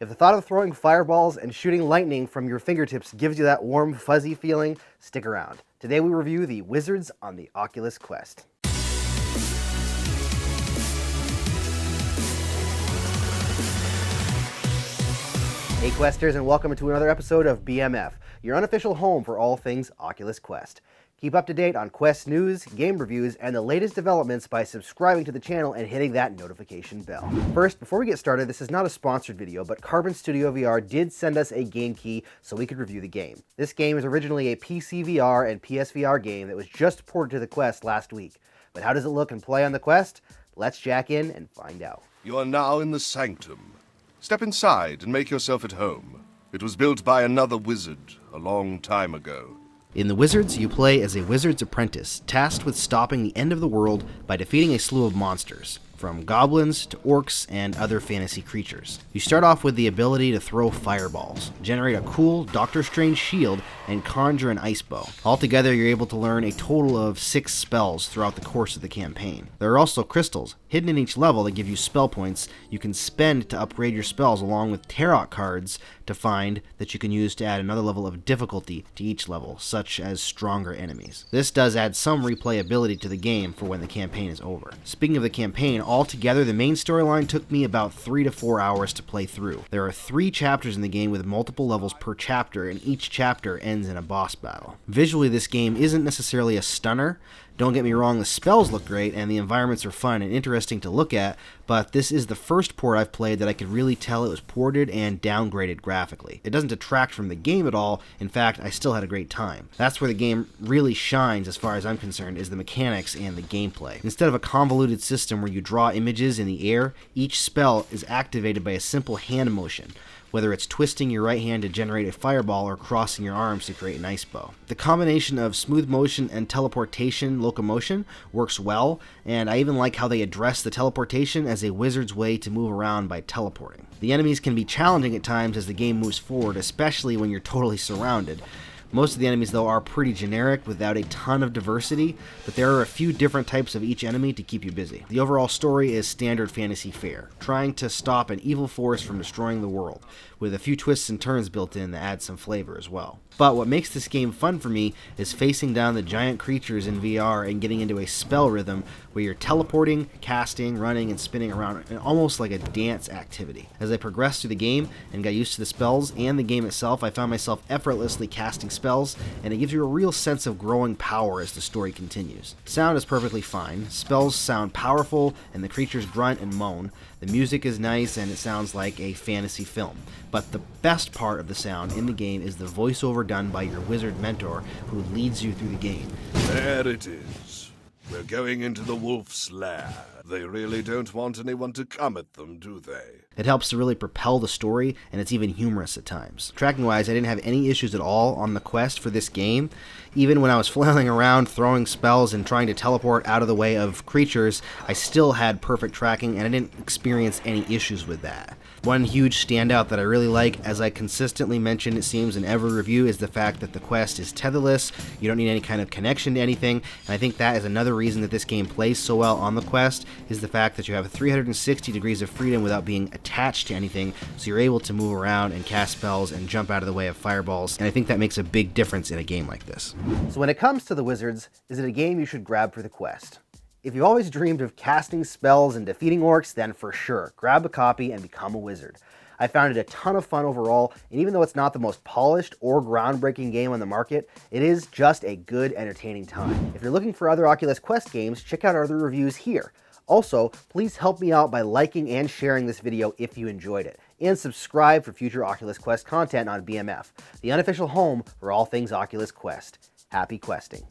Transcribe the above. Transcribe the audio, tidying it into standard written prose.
If the thought of throwing fireballs and shooting lightning from your fingertips gives you that warm, fuzzy feeling, stick around. Today we review the Wizards on the Oculus Quest. Hey Questers, and welcome to another episode of BMF, your unofficial home for all things Oculus Quest. Keep up to date on Quest news, game reviews, and the latest developments by subscribing to the channel and hitting that notification bell. First, before we get started, this is not a sponsored video, but Carbon Studio VR did send us a game key so we could review the game. This game is originally a PC VR and PSVR game that was just ported to the Quest last week. But how does it look and play on the Quest? Let's jack in and find out. You are now in the Sanctum. Step inside and make yourself at home. It was built by another wizard a long time ago. In the Wizards, you play as a wizard's apprentice, tasked with stopping the end of the world by defeating a slew of monsters, from goblins to orcs and other fantasy creatures. You start off with the ability to throw fireballs, generate a cool Doctor Strange shield, and conjure an ice bow. Altogether, you're able to learn a total of 6 spells throughout the course of the campaign. There are also crystals, hidden in each level, that give you spell points you can spend to upgrade your spells, along with tarot cards to find that you can use to add another level of difficulty to each level, such as stronger enemies. This does add some replayability to the game for when the campaign is over. Speaking of the campaign, altogether the main storyline took me about 3 to 4 hours to play through. There are 3 chapters in the game with multiple levels per chapter, and each chapter ends in a boss battle. Visually, this game isn't necessarily a stunner. Don't get me wrong, the spells look great and the environments are fun and interesting to look at, but this is the first port I've played that I could really tell it was ported and downgraded graphically. It doesn't detract from the game at all. In fact, I still had a great time. That's where the game really shines as far as I'm concerned, is the mechanics and the gameplay. Instead of a convoluted system where you draw images in the air, each spell is activated by a simple hand motion, whether it's twisting your right hand to generate a fireball or crossing your arms to create an ice bow. The combination of smooth motion and teleportation, Locomotion, works well, and I even like how they address the teleportation as a wizard's way to move around by teleporting. The enemies can be challenging at times as the game moves forward, especially when you're totally surrounded. Most of the enemies, though, are pretty generic without a ton of diversity, but there are a few different types of each enemy to keep you busy. The overall story is standard fantasy fare, trying to stop an evil force from destroying the world, with a few twists and turns built in that add some flavor as well. But what makes this game fun for me is facing down the giant creatures in VR and getting into a spell rhythm where you're teleporting, casting, running, and spinning around, almost like a dance activity. As I progressed through the game and got used to the spells and the game itself, I found myself effortlessly casting spells, and it gives you a real sense of growing power as the story continues. Sound is perfectly fine, spells sound powerful, and the creatures grunt and moan. The music is nice and it sounds like a fantasy film. But the best part of the sound in the game is the voiceover done by your wizard mentor who leads you through the game. There it is. We're going into the wolf's lair. They really don't want anyone to come at them, do they? It helps to really propel the story, and it's even humorous at times. Tracking-wise, I didn't have any issues at all on the Quest for this game. Even when I was flailing around, throwing spells, and trying to teleport out of the way of creatures, I still had perfect tracking, and I didn't experience any issues with that. One huge standout that I really like, as I consistently mention it seems in every review, is the fact that the Quest is tetherless. You don't need any kind of connection to anything, and I think that is another reason that this game plays so well on the Quest, is the fact that you have 360 degrees of freedom without being attached to anything, so you're able to move around and cast spells and jump out of the way of fireballs, and I think that makes a big difference in a game like this. So when it comes to the Wizards, is it a game you should grab for the Quest? If you've always dreamed of casting spells and defeating orcs, then for sure, grab a copy and become a wizard. I found it a ton of fun overall, and even though it's not the most polished or groundbreaking game on the market, it is just a good, entertaining time. If you're looking for other Oculus Quest games, check out our other reviews here. Also, please help me out by liking and sharing this video if you enjoyed it, and subscribe for future Oculus Quest content on BMF, the unofficial home for all things Oculus Quest. Happy questing.